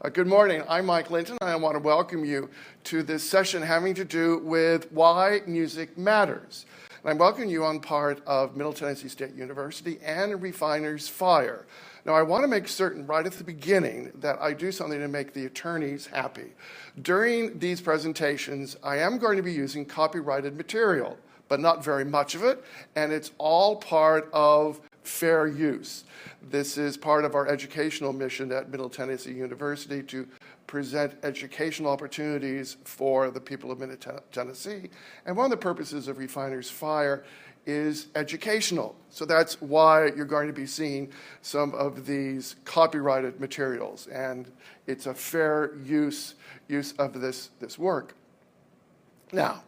Good morning. I'm Mike Linton, and I want to welcome you to this session having to do with why music matters. And I'm welcoming you on part of Middle Tennessee State University and Refinersfire. Now, I want to make certain right at the beginning that I do something to make the attorneys happy. During these presentations, I am going to be using copyrighted material, but not very much of it, and it's all part of fair use. This is part of our educational mission at Middle Tennessee University to present educational opportunities for the people of Middle Tennessee. And one of the purposes of Refinersfire is educational. So that's why you're going to be seeing some of these copyrighted materials. And it's a fair use of this work. Now,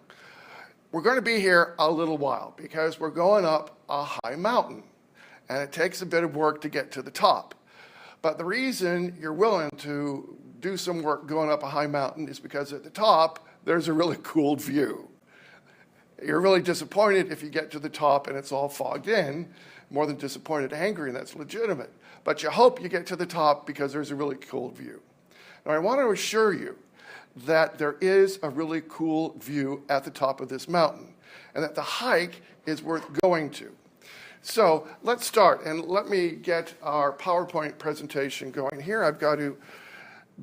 we're going to be here a little while because we're going up a high mountain. And it takes a bit of work to get to the top. But the reason you're willing to do some work going up a high mountain is because at the top, there's a really cool view. You're really disappointed if you get to the top and it's all fogged in, more than disappointed, angry, and that's legitimate. But you hope you get to the top because there's a really cool view. Now, I want to assure you that there is a really cool view at the top of this mountain, and that the hike is worth going to. So let's start, and let me get our PowerPoint presentation going here. I've got to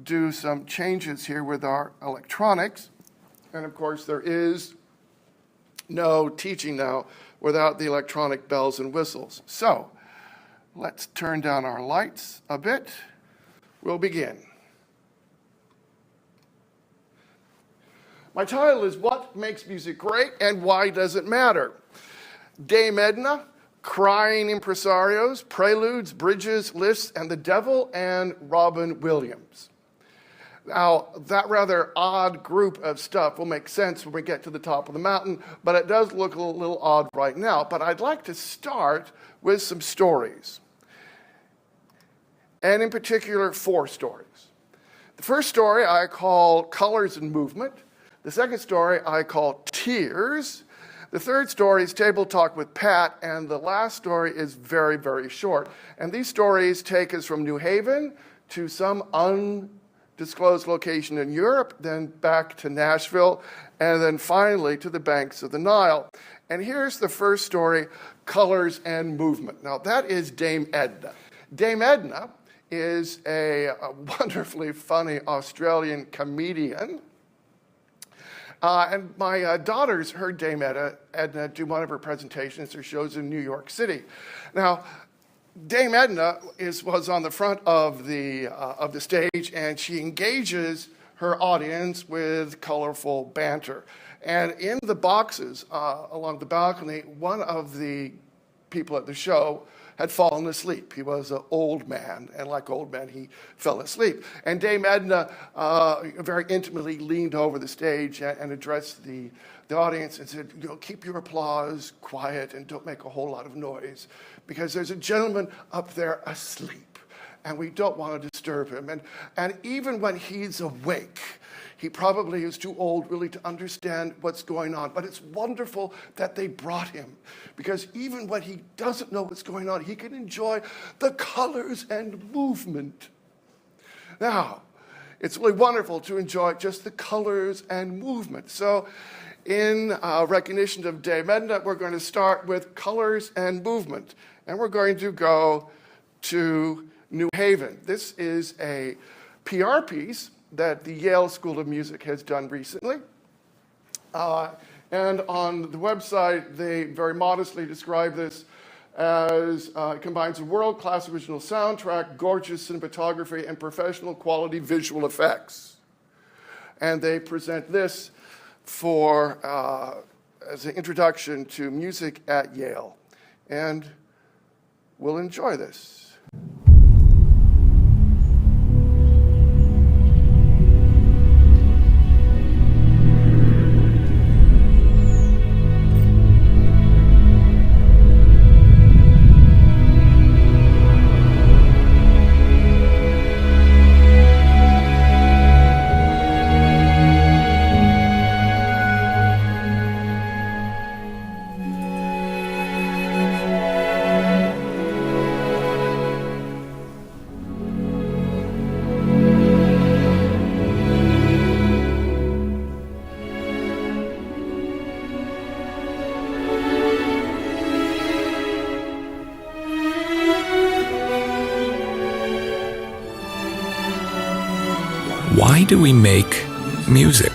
do some changes here with our electronics. And of course, there is no teaching now without the electronic bells and whistles. So let's turn down our lights a bit. We'll begin. My title is What Makes Music Great and Why Does It Matter? Dame Edna, Crying Impresarios, Preludes, Bridges, Lifts, and the Devil, and Robin Williams. Now, that rather odd group of stuff will make sense when we get to the top of the mountain, but it does look a little odd right now. But I'd like to start with some stories, and in particular, 4 stories. The first story I call Colors and Movement. The second story I call Tears. The third story is Table Talk with Pat, and the last story is very, very short. And these stories take us from New Haven to some undisclosed location in Europe, then back to Nashville, and then finally to the banks of the Nile. And here's the first story, Colors and Movement. Now, that is Dame Edna. Dame Edna is a wonderfully funny Australian comedian. And my daughters heard Dame Edna do one of her presentations or shows in New York City. Now, Dame Edna was on the front of the stage, and she engages her audience with colorful banter. And in the boxes along the balcony, one of the people at the show had fallen asleep. He was an old man, and like old men, he fell asleep. And Dame Edna very intimately leaned over the stage and addressed the audience and said, keep your applause quiet and don't make a whole lot of noise, because there's a gentleman up there asleep, and we don't want to disturb him. And even when he's awake, he probably is too old really to understand what's going on. But it's wonderful that they brought him, because even when he doesn't know what's going on, he can enjoy the colors and movement. Now, it's really wonderful to enjoy just the colors and movement. So in recognition of Dame Edna, we're going to start with colors and movement. And we're going to go to New Haven. This is a PR piece that the Yale School of Music has done recently. And on the website, they very modestly describe this as it combines a world-class original soundtrack, gorgeous cinematography, and professional quality visual effects. And they present this for as an introduction to music at Yale. And we'll enjoy this. Why do we make music?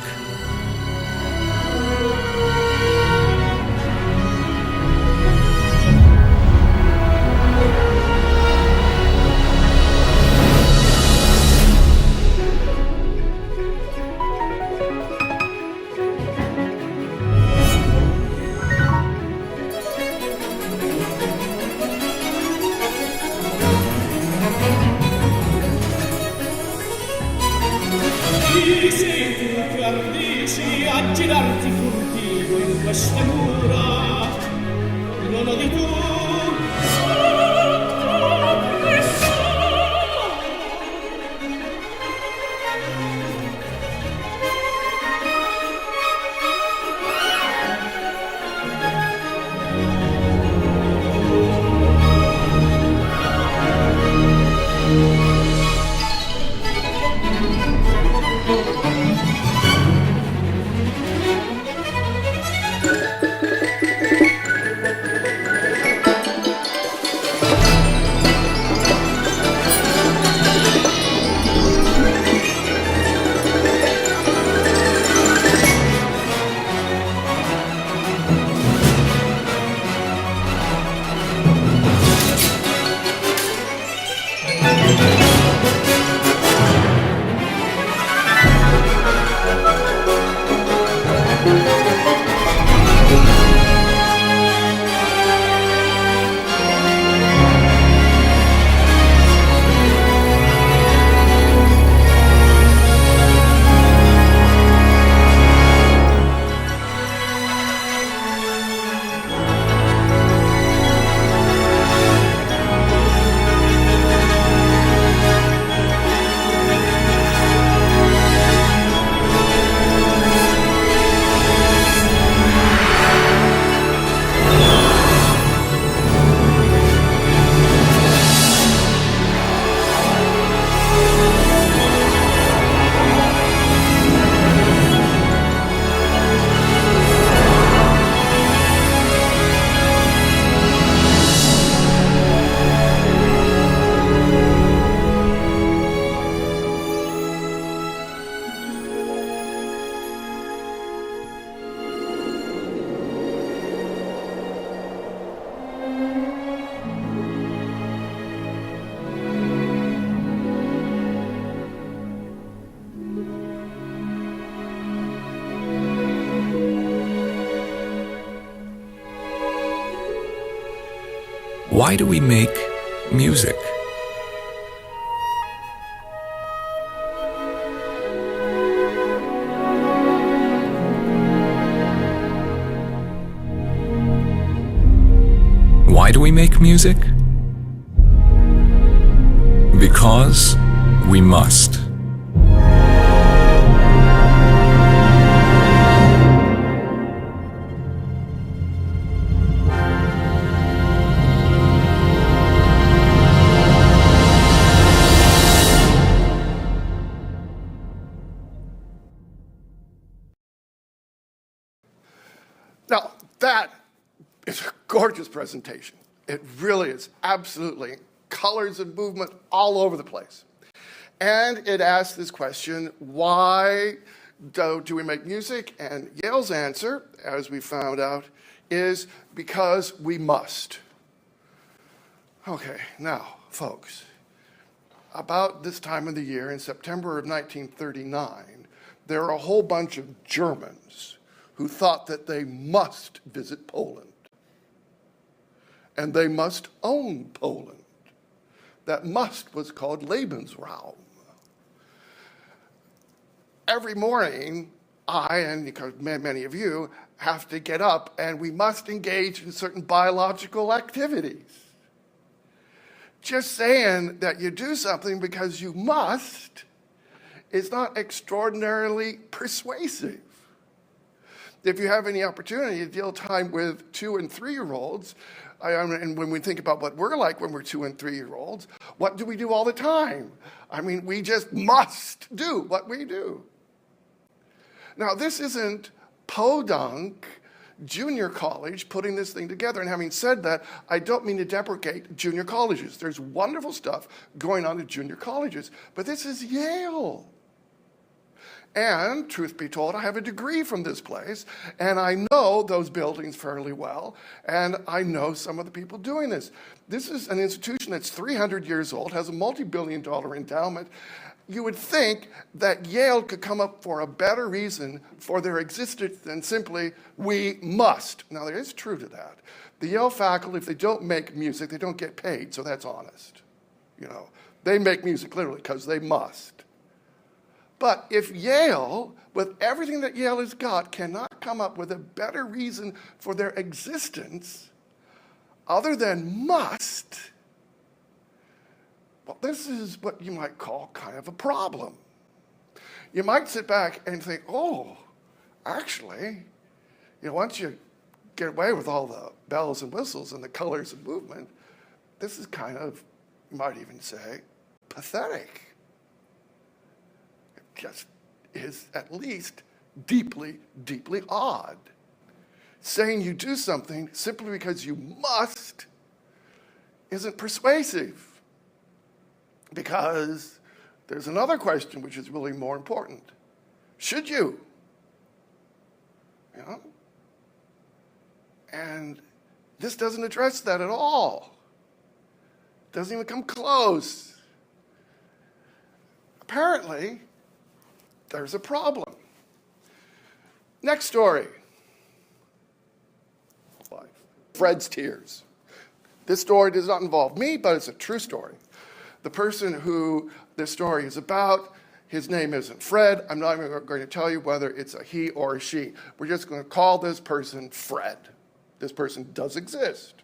A girarti furtivo in queste mura, non odi tu. Why do we make music? Why do we make music? Because we must. Now, that is a gorgeous presentation. It really is, absolutely. Colors and movement all over the place. And it asks this question, why do we make music? And Yale's answer, as we found out, is because we must. Okay, now, folks, about this time of the year, in September of 1939, there are a whole bunch of Germans who thought that they must visit Poland. And they must own Poland. That must was called Lebensraum. Every morning, I, and because many of you, have to get up and we must engage in certain biological activities. Just saying that you do something because you must is not extraordinarily persuasive. If you have any opportunity to deal time with 2- and 3-year-olds, and when we think about what we're like when we're 2- and 3-year-olds, what do we do all the time? I mean, we just must do what we do. Now, this isn't podunk junior college putting this thing together. And having said that, I don't mean to deprecate junior colleges. There's wonderful stuff going on at junior colleges, but this is Yale. And truth be told, I have a degree from this place, and I know those buildings fairly well, and I know some of the people doing this. This is an institution that's 300 years old, has a multi-billion-dollar endowment. You would think that Yale could come up for a better reason for their existence than simply, we must. Now, there is truth to that. The Yale faculty, if they don't make music, they don't get paid, so that's honest. You know, they make music literally because they must. But if Yale, with everything that Yale has got, cannot come up with a better reason for their existence other than must, well, this is what you might call kind of a problem. You might sit back and think, oh, actually, you know, once you get away with all the bells and whistles and the colors of movement, this is kind of, you might even say, pathetic. Just is at least deeply, deeply odd. Saying you do something simply because you must isn't persuasive, because there's another question which is really more important. Should you? You know? And this doesn't address that at all. Doesn't even come close. Apparently, there's a problem. Next story. Fred's tears. This story does not involve me, but it's a true story. The person who this story is about, his name isn't Fred. I'm not even going to tell you whether it's a he or a she. We're just going to call this person Fred. This person does exist.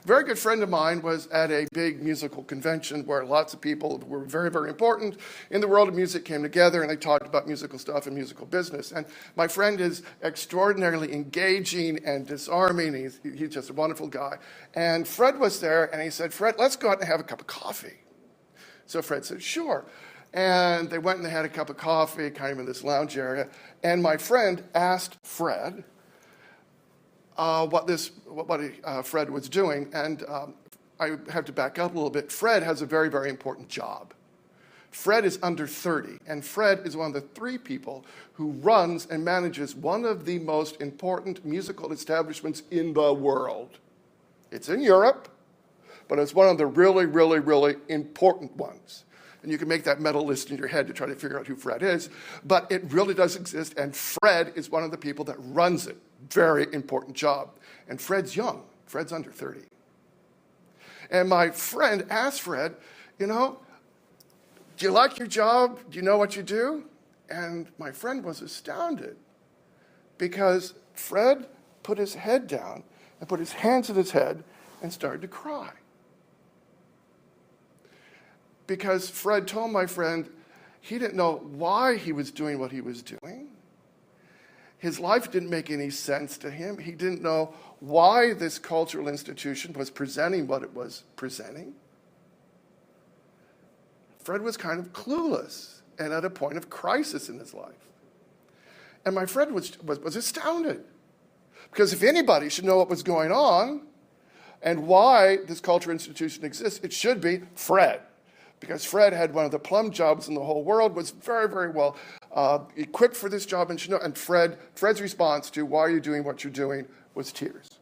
A very good friend of mine was at a big musical convention where lots of people who were very, very important in the world of music came together, and they talked about musical stuff and musical business. And my friend is extraordinarily engaging and disarming. He's just a wonderful guy. And Fred was there, and he said, Fred, let's go out and have a cup of coffee. So Fred said, sure. And they went and they had a cup of coffee kind of in this lounge area. And my friend asked Fred what Fred was doing. And I have to back up a little bit. Fred has a very, very important job. Fred is under 30, and Fred is one of the 3 people who runs and manages one of the most important musical establishments in the world. It's in Europe, but it's one of the really, really, really important ones. And you can make that mental list in your head to try to figure out who Fred is, but it really does exist, and Fred is one of the people that runs it. Very important job. And Fred's young. Fred's under 30. And my friend asked Fred, you know, do you like your job? Do you know what you do? And my friend was astounded because Fred put his head down and put his hands at his head and started to cry. Because Fred told my friend he didn't know why he was doing what he was doing. His life didn't make any sense to him. He didn't know why this cultural institution was presenting what it was presenting. Fred was kind of clueless and at a point of crisis in his life. And my friend was astounded. Because if anybody should know what was going on and why this cultural institution exists, it should be Fred. Because Fred had one of the plum jobs in the whole world, was very, very well equipped for this job, and Fred's response to why are you doing what you're doing was tears.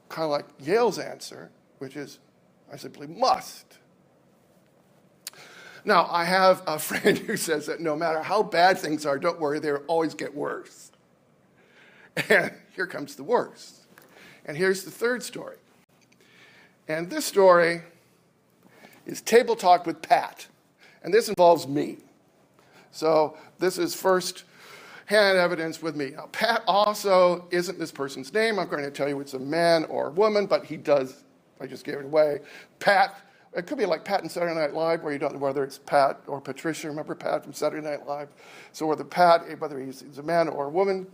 Kind of like Yale's answer, which is, I simply must. Now, I have a friend who says that no matter how bad things are, don't worry, they'll always get worse. And here comes the worst. And here's the third story. And this story is Table Talk with Pat. And this involves me. So this is first-hand evidence with me. Now, Pat also isn't this person's name. I'm going to tell you it's a man or a woman, but he does. I just gave it away. Pat, it could be like Pat in Saturday Night Live, where you don't know whether it's Pat or Patricia. Remember Pat from Saturday Night Live? So whether he's a man or a woman,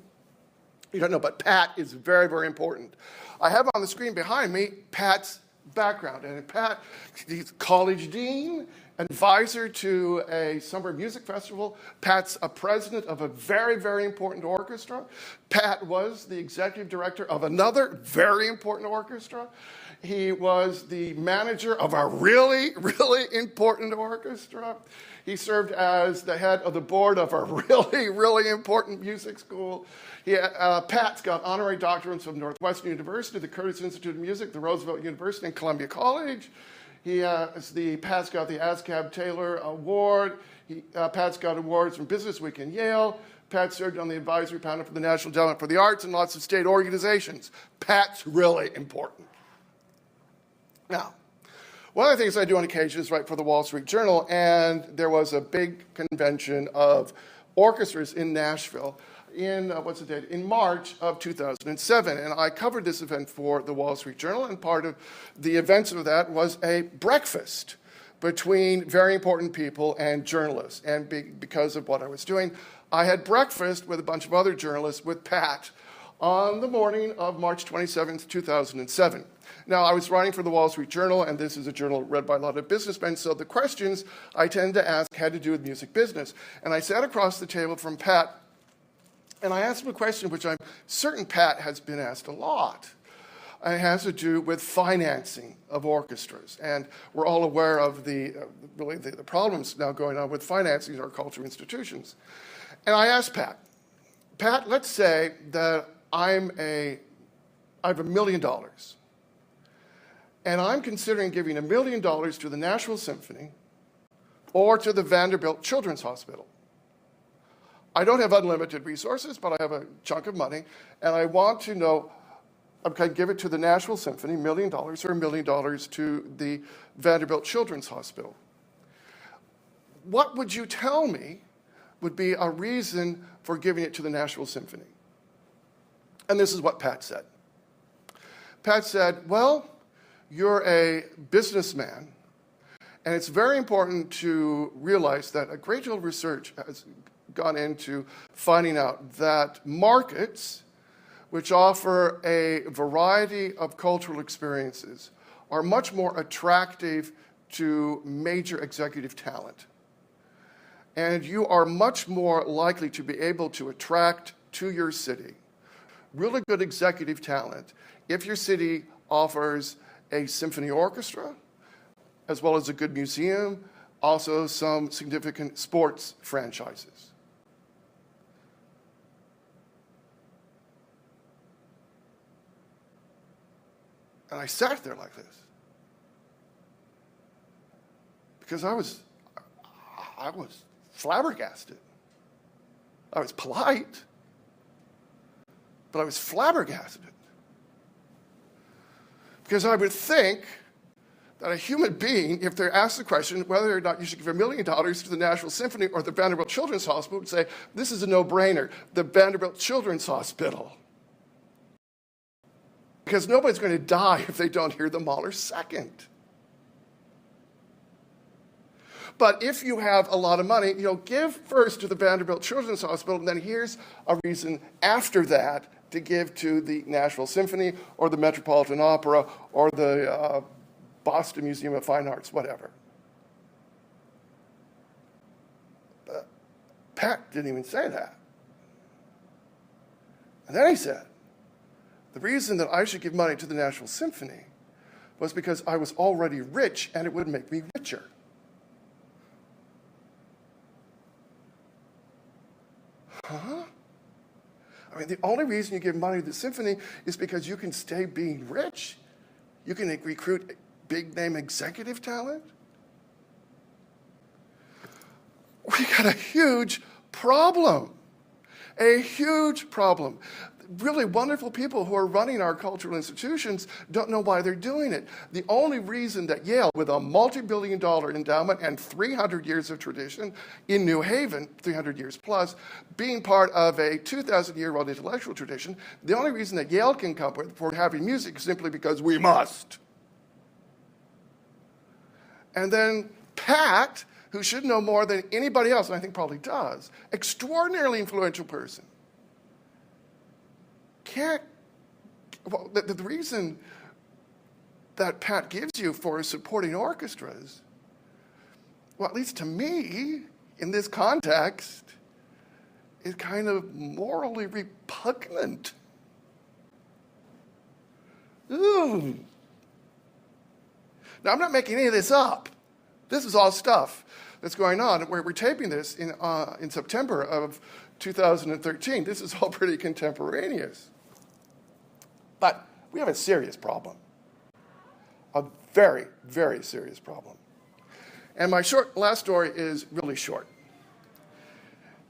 you don't know. But Pat is very, very important. I have on the screen behind me Pat's background. And Pat, he's a college dean, advisor to a summer music festival. Pat's a president of a very, very important orchestra. Pat was the executive director of another very important orchestra. He was the manager of a really, really important orchestra. He served as the head of the board of a really, really important music school. Pat's got honorary doctorates from Northwestern University, the Curtis Institute of Music, the Roosevelt University, and Columbia College. Pat's got the ASCAP Taylor Award. Pat's got awards from Business Week and Yale. Pat served on the advisory panel for the National Endowment for the Arts and lots of state organizations. Pat's really important. Now, one of the things I do on occasion is write for the Wall Street Journal, and there was a big convention of orchestras in Nashville in March of 2007, and I covered this event for the Wall Street Journal, and part of the events of that was a breakfast between very important people and journalists. And because of what I was doing, I had breakfast with a bunch of other journalists with Pat on the morning of March 27th, 2007. Now, I was writing for the Wall Street Journal, and this is a journal read by a lot of businessmen, so the questions I tend to ask had to do with music business. And I sat across the table from Pat, and I asked him a question which I'm certain Pat has been asked a lot. It has to do with financing of orchestras. And we're all aware of the problems now going on with financing our cultural institutions. And I asked Pat, let's say that I have $1 million. And I'm considering giving $1 million to the Nashville Symphony or to the Vanderbilt Children's Hospital. I don't have unlimited resources, but I have a chunk of money, and I want to know, can I give it to the Nashville Symphony, $1 million, or $1 million to the Vanderbilt Children's Hospital? What would you tell me would be a reason for giving it to the Nashville Symphony? And this is what Pat said. Pat said, well, you're a businessman, and it's very important to realize that a great deal of research has gone into finding out that markets which offer a variety of cultural experiences are much more attractive to major executive talent. And you are much more likely to be able to attract to your city really good executive talent if your city offers a symphony orchestra, as well as a good museum, also some significant sports franchises. And I sat there like this because I was flabbergasted. I was polite, but I was flabbergasted. Because I would think that a human being, if they're asked the question whether or not you should give $1 million to the Nashville Symphony or the Vanderbilt Children's Hospital, would say, this is a no-brainer, the Vanderbilt Children's Hospital. Because nobody's going to die if they don't hear the Mahler second. But if you have a lot of money, give first to the Vanderbilt Children's Hospital, and then here's a reason after that to give to the Nashville Symphony or the Metropolitan Opera or the Boston Museum of Fine Arts, whatever. But Pat didn't even say that. And then he said, the reason that I should give money to the Nashville Symphony was because I was already rich and it would make me richer. Huh? I mean, the only reason you give money to the symphony is because you can stay being rich. You can recruit big-name executive talent. We got a huge problem. A huge problem. Really wonderful people who are running our cultural institutions don't know why they're doing it. The only reason that Yale, with a multi-billion-dollar endowment and 300 years of tradition in New Haven, 300 years plus, being part of a 2,000-year-old intellectual tradition, the only reason that Yale can come with for having music is simply because we must. And then Pat, who should know more than anybody else, and I think probably does, extraordinarily influential person, the reason that Pat gives you for supporting orchestras well, at least to me, in this context, is kind of morally repugnant. Ooh. Now, I'm not making any of this up. This is all stuff that's going on. We're taping this in September of 2013. This is all pretty contemporaneous. But we have a serious problem. A very, very serious problem. And my last story is really short.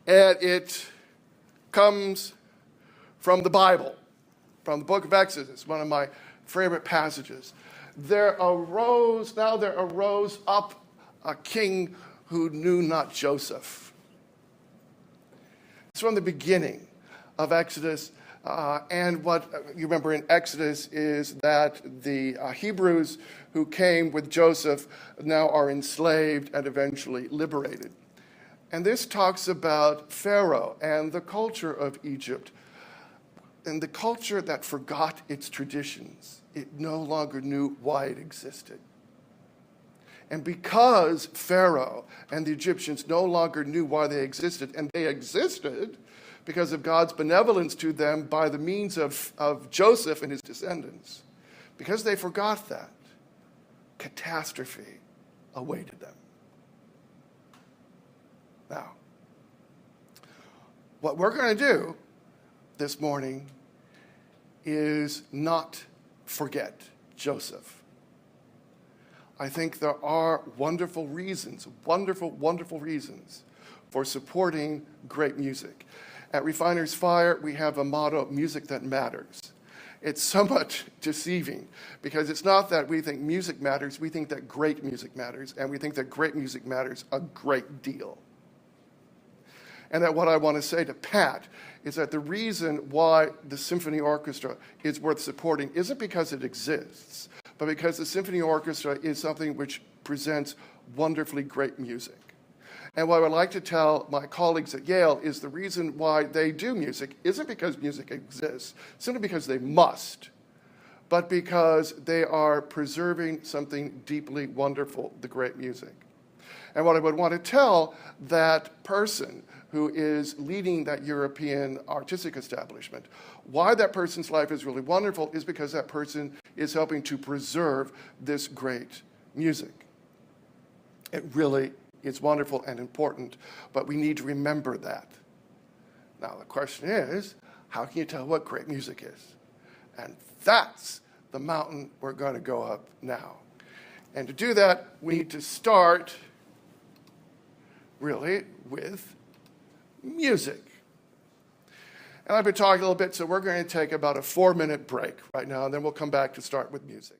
And it comes from the Bible, from the book of Exodus, one of my favorite passages. There arose up a king who knew not Joseph. It's from the beginning of Exodus. And what you remember in Exodus is that the Hebrews who came with Joseph now are enslaved and eventually liberated. And this talks about Pharaoh and the culture of Egypt, and the culture that forgot its traditions. It no longer knew why it existed. And because Pharaoh and the Egyptians no longer knew why they existed, and they existed because of God's benevolence to them by the means of Joseph and his descendants, because they forgot that, catastrophe awaited them. Now, what we're going to do this morning is not forget Joseph. I think there are wonderful reasons for supporting great music. At Refinersfire, we have a motto, music that matters. It's somewhat deceiving because it's not that we think music matters, we think that great music matters, and we think that great music matters a great deal. And that what I want to say to Pat is that the reason why the symphony orchestra is worth supporting isn't because it exists, but because the symphony orchestra is something which presents wonderfully great music. And what I would like to tell my colleagues at Yale is the reason why they do music isn't because music exists, simply because they must, but because they are preserving something deeply wonderful, the great music. And what I would want to tell that person who is leading that European artistic establishment, why that person's life is really wonderful is because that person is helping to preserve this great music. It really is wonderful and important, but we need to remember that. Now, the question is, how can you tell what great music is? And that's the mountain we're going to go up now. And to do that, we need to start really with music. And I've been talking a little bit, so we're going to take about a 4-minute break right now, and then we'll come back to start with music.